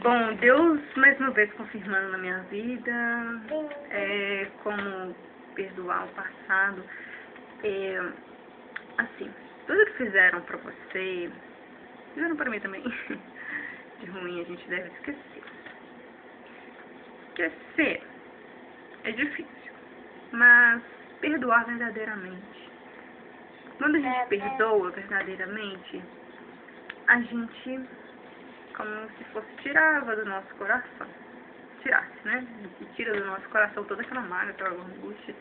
Bom, Deus mais uma vez confirmando na minha vida como perdoar o passado. Assim, tudo que fizeram pra você, fizeram pra mim também, de ruim, a gente deve esquecer. Esquecer é difícil, mas perdoar verdadeiramente. Quando a gente perdoa verdadeiramente, a gente, como se fosse, tirava do nosso coração. Tirasse, né? E tira do nosso coração toda aquela mágoa, aquela angústia.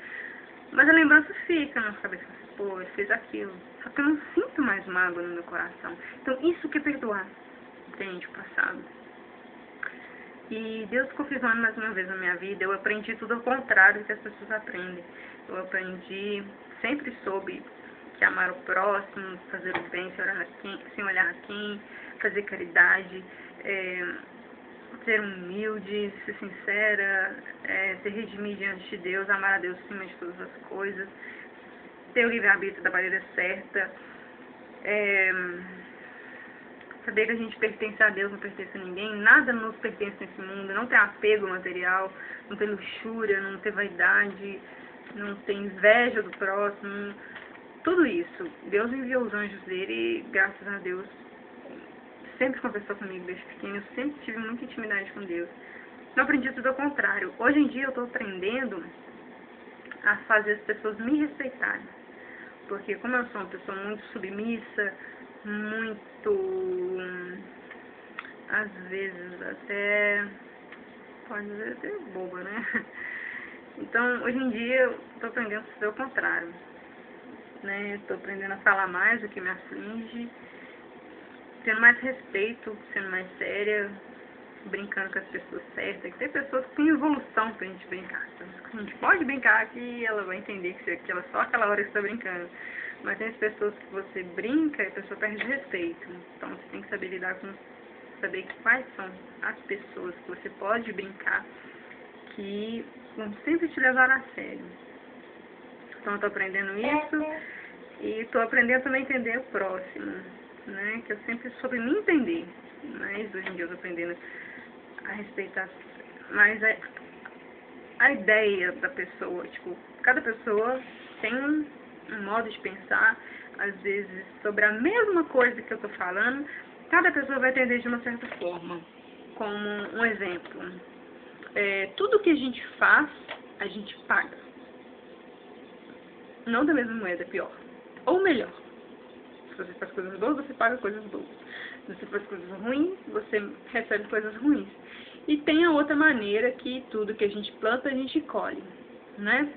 Mas a lembrança fica na nossa cabeça. Pô, eu fiz aquilo. Só que eu não sinto mais mágoa no meu coração. Então, isso que é perdoar. Entende? O passado. E Deus confirmando mais uma vez na minha vida, eu aprendi tudo ao contrário do que as pessoas aprendem. Eu aprendi, sempre soube que amar o próximo, fazer o bem, sem olhar a quem, fazer caridade, ser humilde, ser sincera, ser redimir diante de Deus, amar a Deus acima de todas as coisas, ter o livre-arbítrio da maneira certa, saber que a gente pertence a Deus, não pertence a ninguém, nada nos pertence nesse mundo, não ter apego material, não ter luxúria, não ter vaidade, não ter inveja do próximo, tudo isso. Deus enviou os anjos dele e, graças a Deus, sempre conversou comigo desde pequeno, eu sempre tive muita intimidade com Deus. Não aprendi tudo ao contrário. Hoje em dia eu estou aprendendo a fazer as pessoas me respeitarem. Porque como eu sou uma pessoa muito submissa, muito, às vezes até, pode dizer até boba, né? Então, hoje em dia eu estou aprendendo a fazer o contrário. Né? Estou aprendendo a falar mais do que me aflige, tendo mais respeito, sendo mais séria, brincando com as pessoas certas. Tem pessoas que têm evolução pra gente brincar. A gente pode brincar que ela vai entender que só aquela hora que você está brincando. Mas tem as pessoas que você brinca e a pessoa perde respeito. Então você tem que saber lidar com, saber quais são as pessoas que você pode brincar que vão sempre te levar a sério. Então eu estou aprendendo isso e estou aprendendo também a entender o próximo, né? Que eu sempre soube me entender, mas hoje em dia eu estou aprendendo a respeitar mais a ideia da pessoa. Tipo, cada pessoa tem um modo de pensar, às vezes sobre a mesma coisa que eu estou falando, cada pessoa vai entender de uma certa forma. Como um exemplo, tudo que a gente faz, a gente paga. Não da mesma moeda, pior. Ou melhor. Se você faz coisas boas, você paga coisas boas. Se você faz coisas ruins, você recebe coisas ruins. E tem a outra maneira que tudo que a gente planta, a gente colhe, né?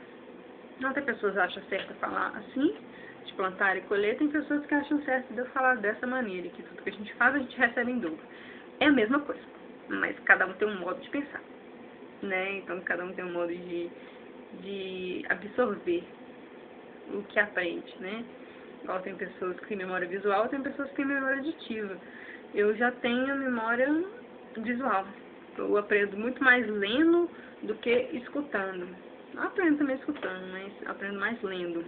Não tem pessoas que acham certo falar assim, de plantar e colher. Tem pessoas que acham certo de eu falar dessa maneira, que tudo que a gente faz, a gente recebe em dobro. É a mesma coisa, mas cada um tem um modo de pensar, né? Então, cada um tem um modo de absorver o que aprende, né? Igual tem pessoas que têm memória visual, tem pessoas que têm memória auditiva. Eu já tenho memória visual. Eu aprendo muito mais lendo do que escutando. Eu aprendo também escutando, mas aprendo mais lendo.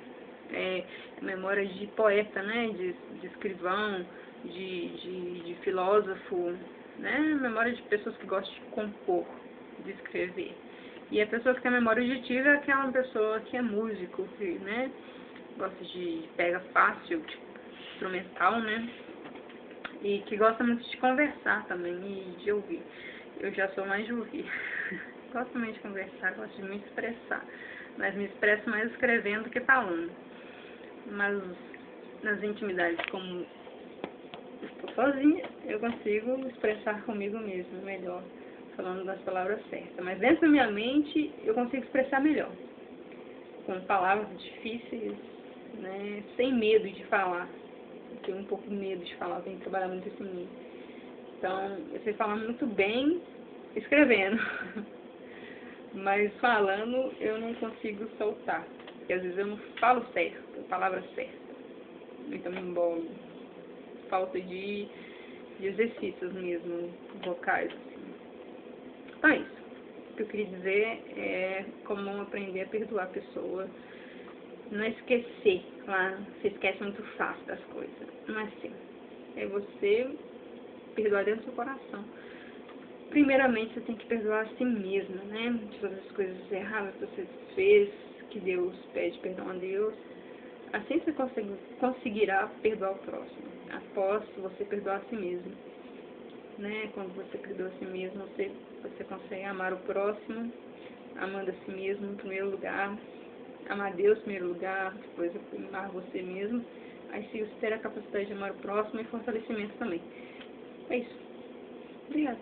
Memória de poeta, né? De escrivão, de filósofo, né? Memória de pessoas que gostam de compor, de escrever. E a pessoa que tem memória auditiva é aquela pessoa que é músico, que, né, gosta pega fácil, tipo, instrumental, né, e que gosta muito de conversar também e de ouvir. Eu já sou mais de ouvir. Gosto muito de conversar, gosto de me expressar, mas me expresso mais escrevendo do que falando. Mas nas intimidades, como estou sozinha, eu consigo expressar comigo mesma melhor, falando das palavras certas. Mas dentro da minha mente, eu consigo expressar melhor. Com palavras difíceis, né? Sem medo de falar. Eu tenho um pouco de medo de falar, eu tenho que trabalhar muito isso em mim. Então, eu sei falar muito bem escrevendo. Mas falando, eu não consigo soltar. Porque às vezes eu não falo certo, a palavra certa. Então me embolo. Falta de exercícios mesmo, vocais. Assim. Então é isso. O que eu queria dizer é como aprender a perdoar a pessoa. Não esquecer, claro, você esquece muito fácil das coisas. Não é assim. É você perdoar dentro do seu coração. primeiramente você tem que perdoar a si mesma, né? De todas as coisas erradas que você fez, que Deus pede perdão a Deus. Assim você conseguirá perdoar o próximo, após você perdoar a si mesmo, né? Quando você perdoa a si mesmo, você consegue amar o próximo, amando a si mesmo em primeiro lugar, amar Deus em primeiro lugar, depois amar você mesmo. Aí sim você terá a capacidade de amar o próximo e fortalecimento também. É isso. Obrigada.